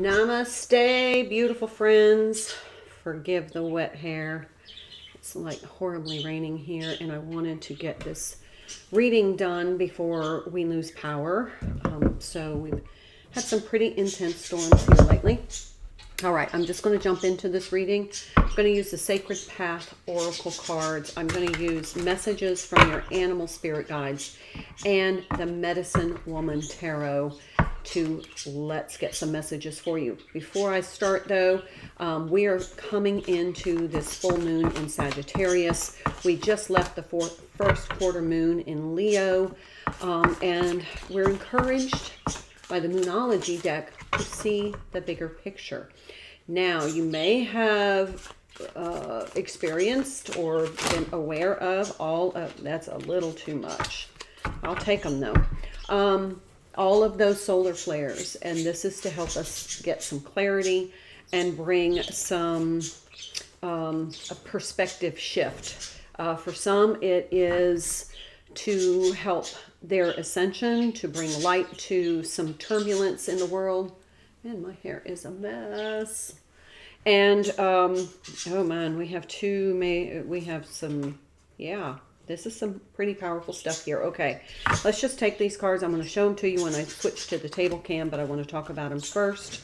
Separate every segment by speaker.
Speaker 1: Namaste, beautiful friends. Forgive the wet hair. It's like horribly raining here, and I wanted to get this reading done before we lose power. So we've had some pretty intense storms here lately. All right, I'm just going to jump into this reading. I'm going to use the Sacred Path Oracle cards. I'm going to use messages from your animal spirit guides and the Medicine Woman Tarot to let's get some messages for you. Before I start though, we are coming into this full moon in Sagittarius. We just left the first quarter moon in Leo, and we're encouraged by the Moonology deck to see the bigger picture. Now, you may have experienced or been aware of all of, that's a little too much. I'll take them though. All of those solar flares, and this is to help us get some clarity and bring some a perspective shift. For some, it is to help their ascension, to bring light to some turbulence in the world. Man, my hair is a mess. And oh man, we have some, yeah. This is some pretty powerful stuff here. Okay, let's just take these cards. I'm going to show them to you when I switch to the table cam, but I want to talk about them first.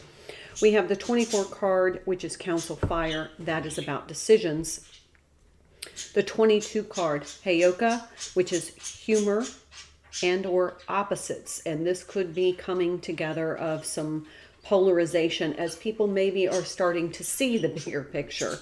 Speaker 1: We have the 24 card, which is Council Fire. That is about decisions. The 22 card, Heyoka, which is humor and or opposites. And this could be coming together of some polarization as people maybe are starting to see the bigger picture.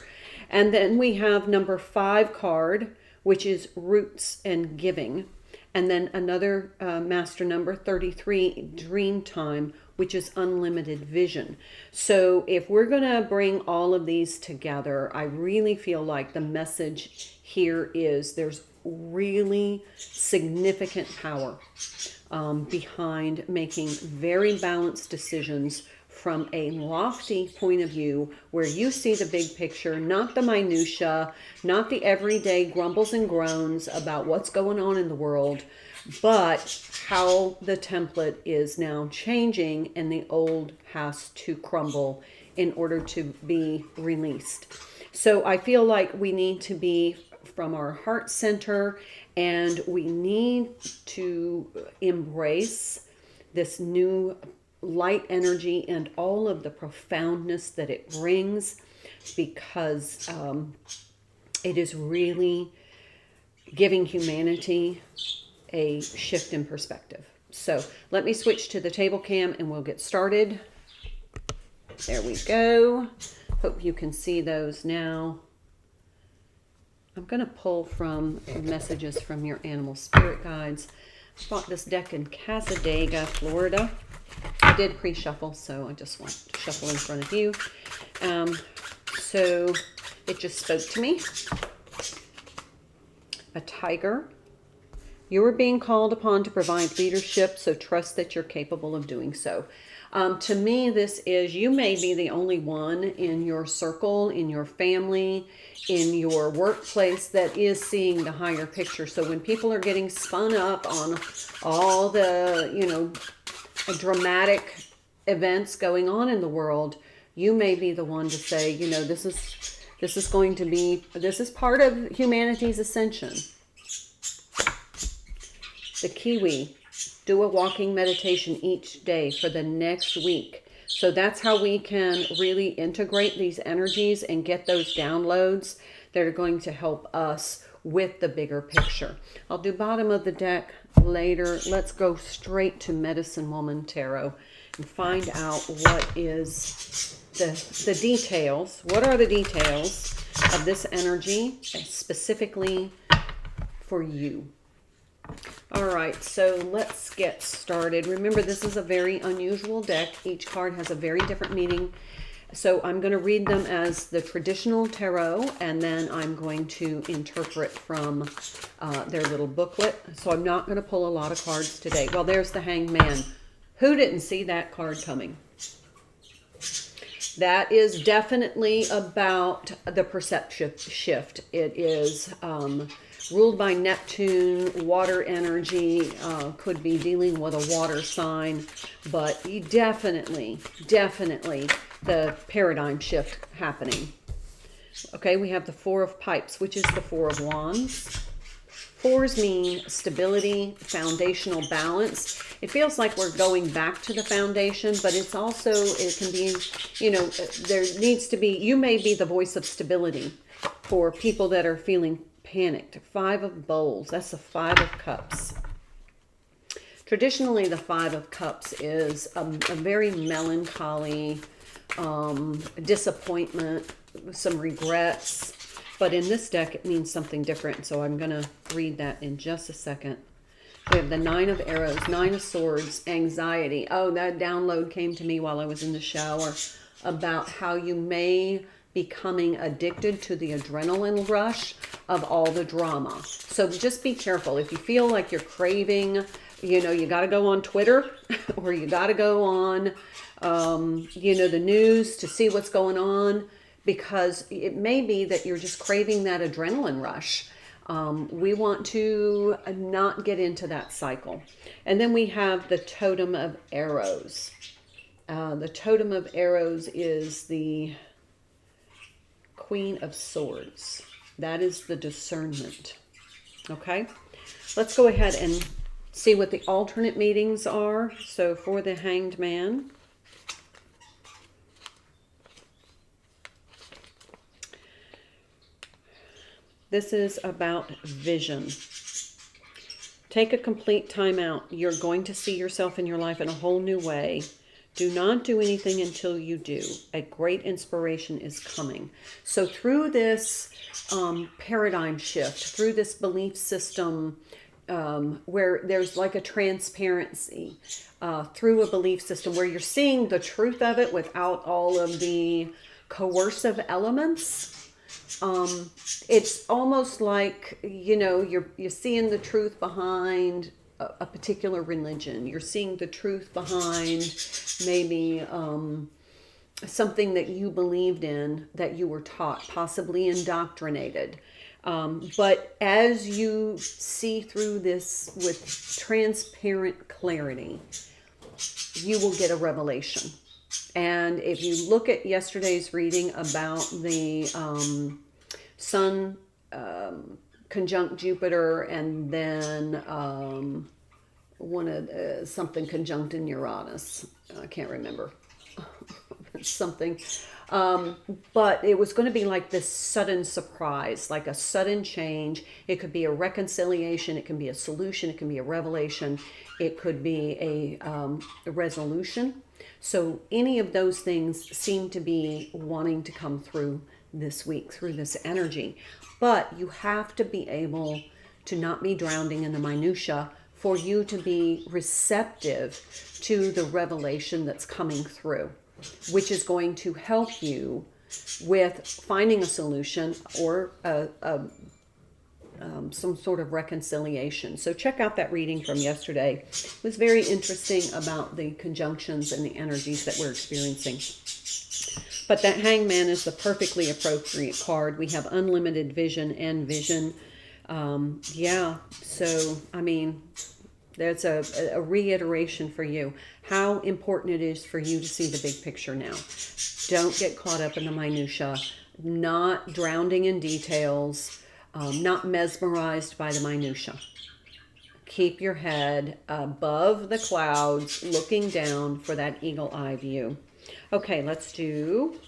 Speaker 1: And then we have number 5 card, which is roots and giving. And then another master number, 33, dream time, which is unlimited vision. So if we're going to bring all of these together, I really feel like the message here is there's really significant power behind making very balanced decisions from a lofty point of view where you see the big picture, not the minutia, not the everyday grumbles and groans about what's going on in the world, but how the template is now changing and the old has to crumble in order to be released. So I feel like we need to be from our heart center, and we need to embrace this new light energy and all of the profoundness that it brings, because it is really giving humanity a shift in perspective. So let me switch to the table cam and we'll get started. There we go. Hope you can see those now. I'm going to pull from messages from your animal spirit guides. I bought this deck in Casadega, Florida. I did pre-shuffle, so I just want to shuffle in front of you. So it just spoke to me. A tiger. You are being called upon to provide leadership, so trust that you're capable of doing so. To me, this is, you may be the only one in your circle, in your family, in your workplace that is seeing the higher picture. So when people are getting spun up on all the, dramatic events going on in the world, you may be the one to say, this is part of humanity's ascension. The Kiwi, do a walking meditation each day for the next week. So that's how we can really integrate these energies and get those downloads that are going to help us with the bigger picture. I'll do bottom of the deck later. Let's go straight to Medicine Woman Tarot and find out what is the details. What are the details of this energy specifically for you? All right, so let's get started. Remember, this is a very unusual deck. Each card has a very different meaning. So I'm going to read them as the traditional tarot, and then I'm going to interpret from their little booklet. So I'm not going to pull a lot of cards today. Well, there's the Hanged Man. Who didn't see that card coming? That is definitely about the perception shift. It is ruled by Neptune, water energy, could be dealing with a water sign, but definitely the paradigm shift happening. Okay, we have the Four of Pipes, which is the Four of Wands. Fours mean stability, foundational balance. It feels like we're going back to the foundation, but it's also, it can be, you know, there needs to be, you may be the voice of stability for people that are feeling panicked. Five of Bowls, that's the Five of Cups. Traditionally, the Five of Cups is a very melancholy, disappointment, some regrets. But in this deck, it means something different. So I'm going to read that in just a second. We have the Nine of Arrows, Nine of Swords, anxiety. Oh, that download came to me while I was in the shower about how you may be becoming addicted to the adrenaline rush of all the drama. So just be careful. If you feel like you're craving, you know, you got to go on Twitter or you got to go on, you know, the news to see what's going on, because it may be that you're just craving that adrenaline rush. We want to not get into that cycle. And then we have the Totem of Arrows. The Totem of Arrows is the Queen of Swords. That is the discernment. Okay, let's go ahead and see what the alternate meanings are. So for the Hanged Man, this is about vision. Take a complete time out. You're going to see yourself in your life in a whole new way. Do not do anything until you do. A great inspiration is coming. So through this paradigm shift, through this belief system where there's like a transparency, through a belief system where you're seeing the truth of it without all of the coercive elements, it's almost like, you know, you're seeing the truth behind a particular religion. You're seeing the truth behind maybe something that you believed in, that you were taught, possibly indoctrinated. But as you see through this with transparent clarity, you will get a revelation. And if you look at yesterday's reading about the Sun conjunct Jupiter, and then something conjunct in Uranus, I can't remember something, but it was going to be like this sudden surprise, like a sudden change. It could be a reconciliation, it can be a solution, it can be a revelation, it could be a resolution. So any of those things seem to be wanting to come through this week, through this energy. But you have to be able to not be drowning in the minutia for you to be receptive to the revelation that's coming through, which is going to help you with finding a solution or some sort of reconciliation. So check out that reading from yesterday. It was very interesting about the conjunctions and the energies that we're experiencing. But that Hangman is the perfectly appropriate card. We have unlimited vision and vision. Yeah, so, I mean, that's a reiteration for you. How important it is for you to see the big picture now. Don't get caught up in the minutia. Not drowning in details. Not mesmerized by the minutia. Keep your head above the clouds, looking down for that eagle eye view. Okay, let's do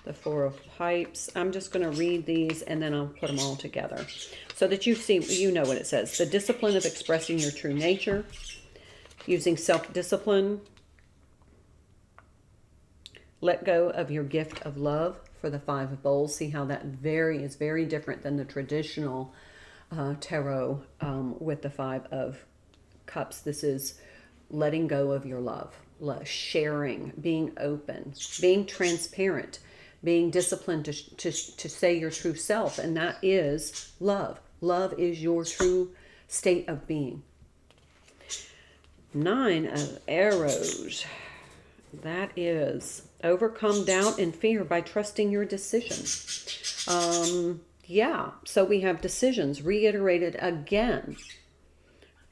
Speaker 1: the Four of Pipes. I'm just going to read these and then I'll put them all together so that you know what it says. The discipline of expressing your true nature, using self-discipline. Let go of your gift of love for the Five of Bowls. See how that is very different than the traditional tarot with the Five of Cups. This is letting go of your love, sharing, being open, being transparent, being disciplined to say your true self, and that is love. Love is your true state of being. Nine of Arrows. That is overcome doubt and fear by trusting your decision. Yeah, so we have decisions reiterated again.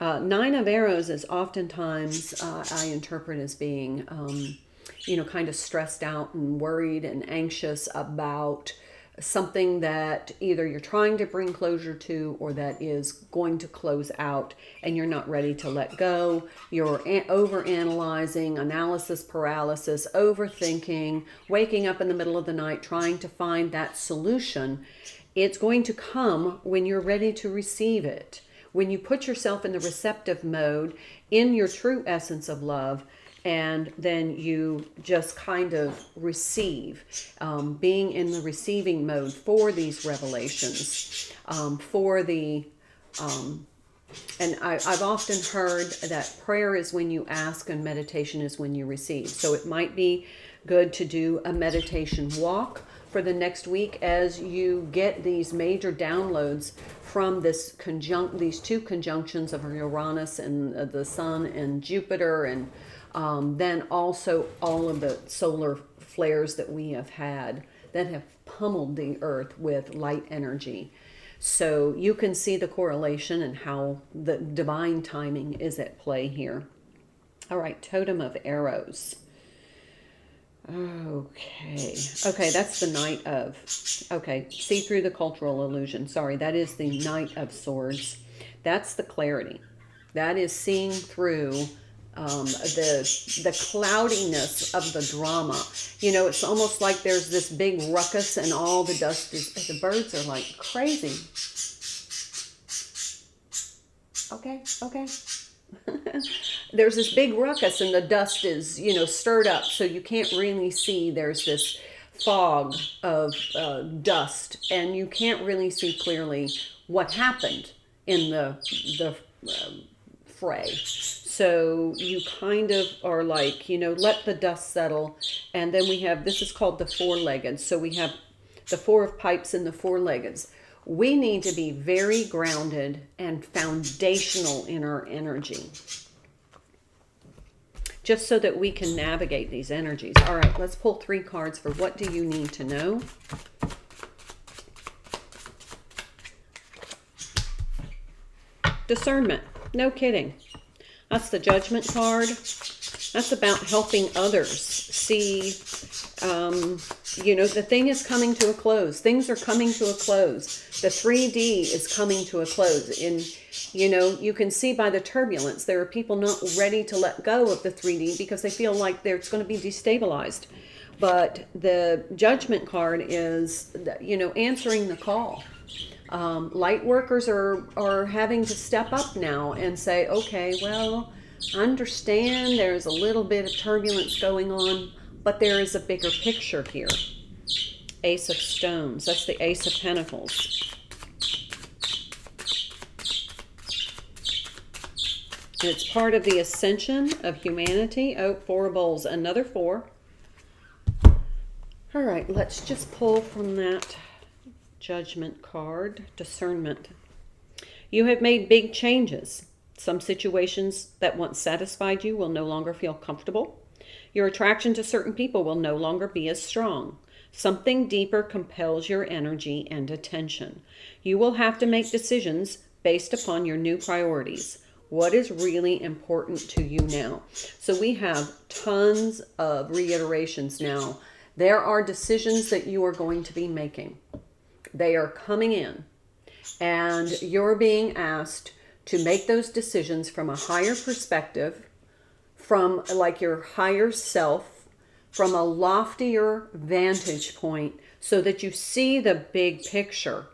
Speaker 1: Nine of Arrows is oftentimes I interpret as being, kind of stressed out and worried and anxious about something that either you're trying to bring closure to or that is going to close out and you're not ready to let go. You're over analyzing, analysis paralysis, overthinking, waking up in the middle of the night trying to find that solution. It's going to come when you're ready to receive it. When you put yourself in the receptive mode, in your true essence of love, and then you just kind of receive, being in the receiving mode for these revelations, and I've often heard that prayer is when you ask and meditation is when you receive. So it might be good to do a meditation walk for the next week as you get these major downloads from these two conjunctions of Uranus and the Sun and Jupiter, and then also all of the solar flares that we have had that have pummeled the Earth with light energy. So you can see the correlation and how the divine timing is at play here. All right, Totem of Arrows. Okay, that's the Knight of, see through the cultural illusion. Sorry, that is the Knight of Swords. That's the clarity. That is seeing through the cloudiness of the drama. It's almost like there's this big ruckus and all the dust is, the birds are like crazy. Okay. There's this big ruckus and the dust is, stirred up, so you can't really see. There's this fog of dust, and you can't really see clearly what happened in the fray. So you kind of are like, let the dust settle. And then we have, this is called the four-legged. So we have the Four of Pipes and the four-leggeds. We need to be very grounded and foundational in our energy, just so that we can navigate these energies. All right, let's pull 3 cards for what do you need to know. Discernment. No kidding. That's the Judgment card. That's about helping others see, the thing is coming to a close. Things are coming to a close. The 3D is coming to a close. And, you can see by the turbulence, there are people not ready to let go of the 3D because they feel like it's going to be destabilized. But the Judgment card is, answering the call. Light workers are having to step up now and say, okay, well, I understand there's a little bit of turbulence going on, but there is a bigger picture here. Ace of Stones. That's the Ace of Pentacles. And it's part of the ascension of humanity. Oh, 4 of Bowls. Another 4. All right, let's just pull from that Judgment card. Discernment. You have made big changes. Some situations that once satisfied you will no longer feel comfortable. Your attraction to certain people will no longer be as strong. Something deeper compels your energy and attention. You will have to make decisions based upon your new priorities. What is really important to you now? So we have tons of reiterations now. There are decisions that you are going to be making. They are coming in, and you're being asked to make those decisions from a higher perspective, from like your higher self, from a loftier vantage point, so that you see the big picture.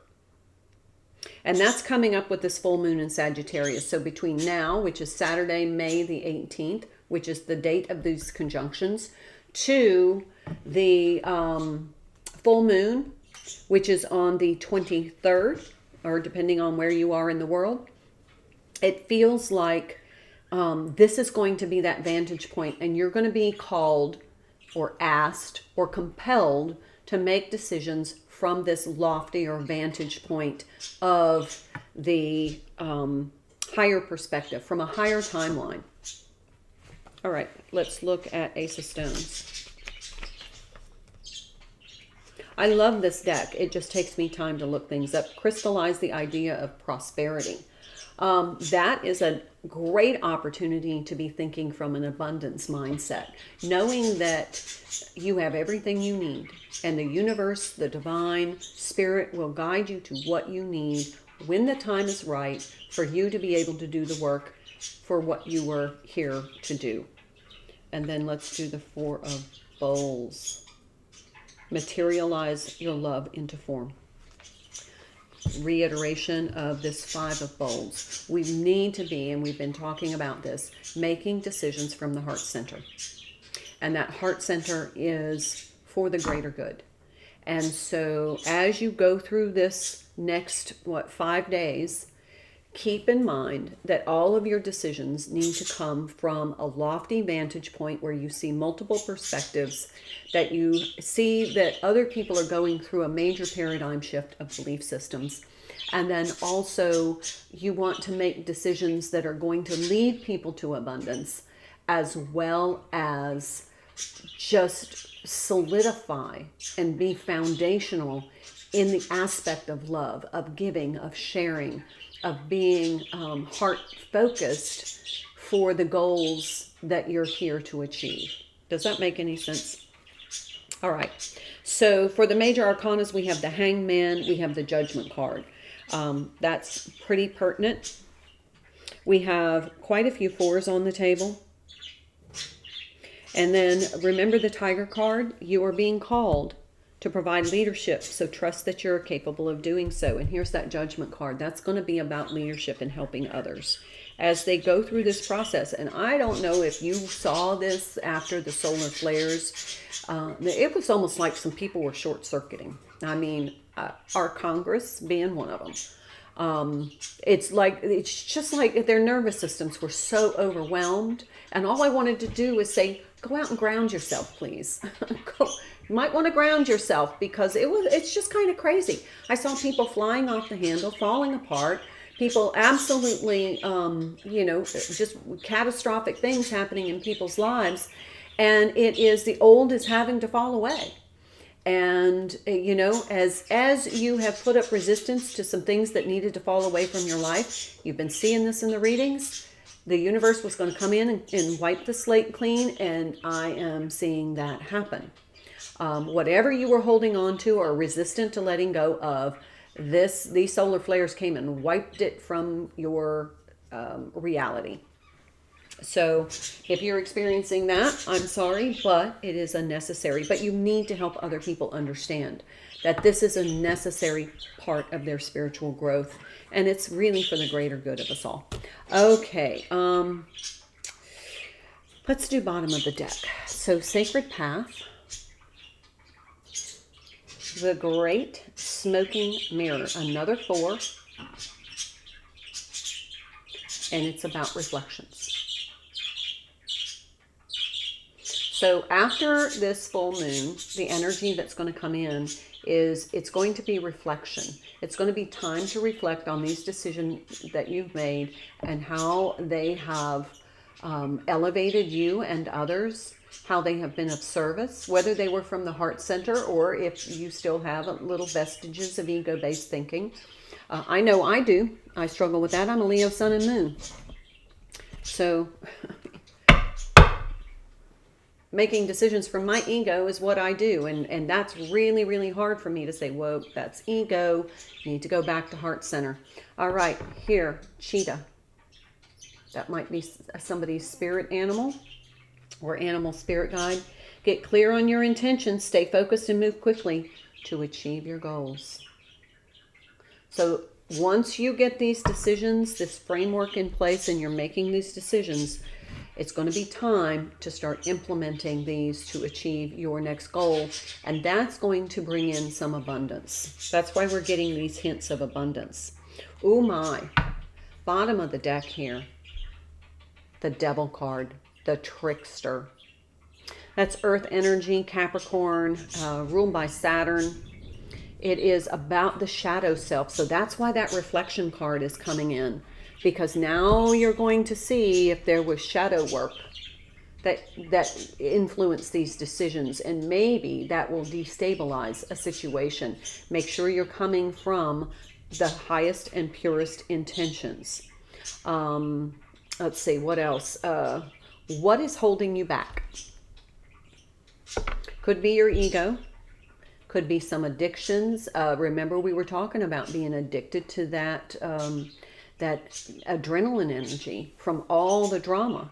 Speaker 1: And that's coming up with this full moon in Sagittarius. So between now, which is Saturday, May the 18th, which is the date of these conjunctions, to the full moon, which is on the 23rd, or depending on where you are in the world, it feels like this is going to be that vantage point, and you're going to be called or asked or compelled to make decisions from this loftier vantage point of the higher perspective, from a higher timeline. All right, let's look at Ace of Stones. I love this deck. It just takes me time to look things up. Crystallize the idea of prosperity. That is a great opportunity to be thinking from an abundance mindset, knowing that you have everything you need, and the universe, the divine spirit will guide you to what you need when the time is right for you to be able to do the work for what you were here to do. And then let's do the Four of Bowls. Materialize your love into form. Reiteration of this Five of Bowls. We need to be, and we've been talking about this, making decisions from the heart center. And that heart center is for the greater good. And so as you go through this next, 5 days, keep in mind that all of your decisions need to come from a lofty vantage point where you see multiple perspectives, that you see that other people are going through a major paradigm shift of belief systems. And then also you want to make decisions that are going to lead people to abundance, as well as just solidify and be foundational in the aspect of love, of giving, of sharing, of being heart focused for the goals that you're here to achieve. Does that make any sense? All right. So for the major arcanas, we have the Hangman, we have the Judgment card. That's pretty pertinent. We have quite a few fours on the table. And then remember the Tiger card. You are being called to provide leadership, so trust that you're capable of doing so. And here's that Judgment card. That's going to be about leadership and helping others as they go through this process. And I don't know if you saw this after the solar flares. It was almost like some people were short-circuiting. I mean, our Congress being one of them. It's just like their nervous systems were so overwhelmed. And all I wanted to do was say, go out and ground yourself, please. You might want to ground yourself, because it's just kind of crazy. I saw people flying off the handle, falling apart, people absolutely, just catastrophic things happening in people's lives. And it is the old is having to fall away. And, as you have put up resistance to some things that needed to fall away from your life, you've been seeing this in the readings. The universe was going to come in and wipe the slate clean, and I am seeing that happen. Whatever you were holding on to or resistant to letting go of, these solar flares came and wiped it from your reality. So if you're experiencing that, I'm sorry, but it is unnecessary. But you need to help other people understand that this is a necessary part of their spiritual growth, and it's really for the greater good of us all. Okay, let's do bottom of the deck. So Sacred Path, the Great Smoking Mirror, another 4, and it's about reflections. So after this full moon, the energy that's going to come in is it's going to be reflection. It's going to be time to reflect on these decisions that you've made and how they have elevated you and others, how they have been of service, whether they were from the heart center or if you still have little vestiges of ego-based thinking. I know I do. I struggle with that. I'm a Leo sun and moon. So making decisions from my ego is what I do. And that's really, really hard for me to say, whoa, that's ego. You need to go back to heart center. All right, here, cheetah. That might be somebody's spirit animal or animal spirit guide. Get clear on your intentions. Stay focused and move quickly to achieve your goals. So once you get these decisions, this framework in place, and you're making these decisions, it's going to be time to start implementing these to achieve your next goal. And that's going to bring in some abundance. That's why we're getting these hints of abundance. Oh my. Bottom of the deck here. The Devil card. The Trickster. That's Earth energy, Capricorn, ruled by Saturn. It is about the shadow self. So that's why that reflection card is coming in. Because now you're going to see if there was shadow work that influence these decisions, and maybe that will destabilize a situation. Make sure you're coming from the highest and purest intentions. Let's see, what else? What is holding you back? Could be your ego. Could be some addictions. Remember, we were talking about being addicted to that that adrenaline energy from all the drama.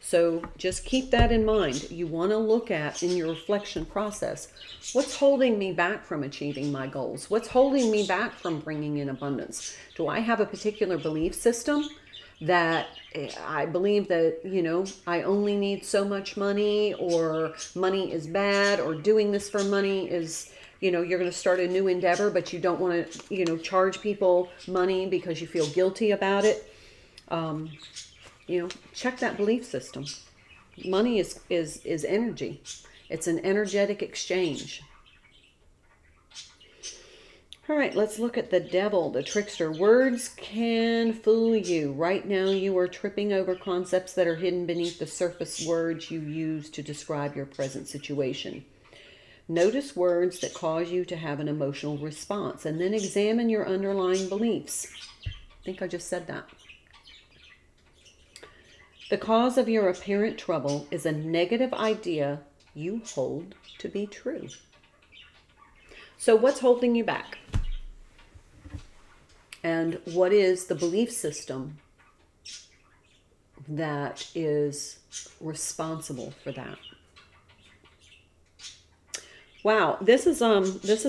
Speaker 1: So just keep that in mind. You want to look at, in your reflection process, what's holding me back from achieving my goals? What's holding me back from bringing in abundance? Do I have a particular belief system that I believe that, you know, I only need so much money, or money is bad, or doing this for money is, you know, you're going to start a new endeavor, but you don't want to, you know, charge people money because you feel guilty about it. You know, check that belief system. Money is energy. It's an energetic exchange. All right, let's look at the devil, the trickster. Words can fool you. Right now, you are tripping over concepts that are hidden beneath the surface words you use to describe your present situation. Notice words that cause you to have an emotional response, and then examine your underlying beliefs. I think I just said that. The cause of your apparent trouble is a negative idea you hold to be true. So what's holding you back? And what is the belief system that is responsible for that? Wow, this is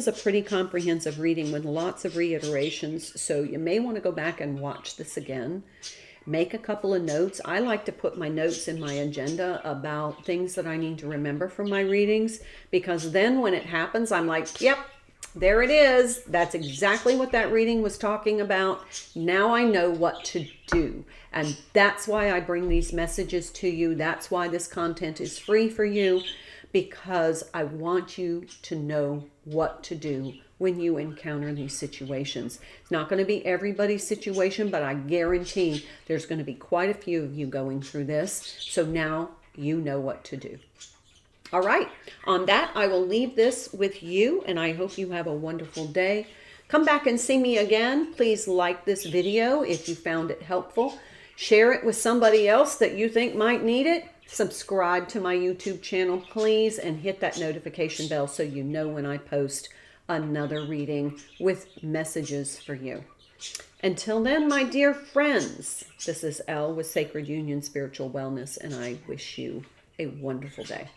Speaker 1: a pretty comprehensive reading with lots of reiterations, so you may want to go back and watch this again. Make a couple of notes. I like to put my notes in my agenda about things that I need to remember from my readings, because then when it happens, I'm like, yep, there it is. That's exactly what that reading was talking about. Now I know what to do. And that's why I bring these messages to you. That's why this content is free for you, because I want you to know what to do when you encounter these situations. It's not going to be everybody's situation, but I guarantee there's going to be quite a few of you going through this. So now you know what to do. All right. On that, I will leave this with you, and I hope you have a wonderful day. Come back and see me again. Please like this video if you found it helpful. Share it with somebody else that you think might need it. Subscribe to my YouTube channel, please, and hit that notification bell so you know when I post another reading with messages for you. Until then, my dear friends, this is Elle with Sacred Union Spiritual Wellness, and I wish you a wonderful day.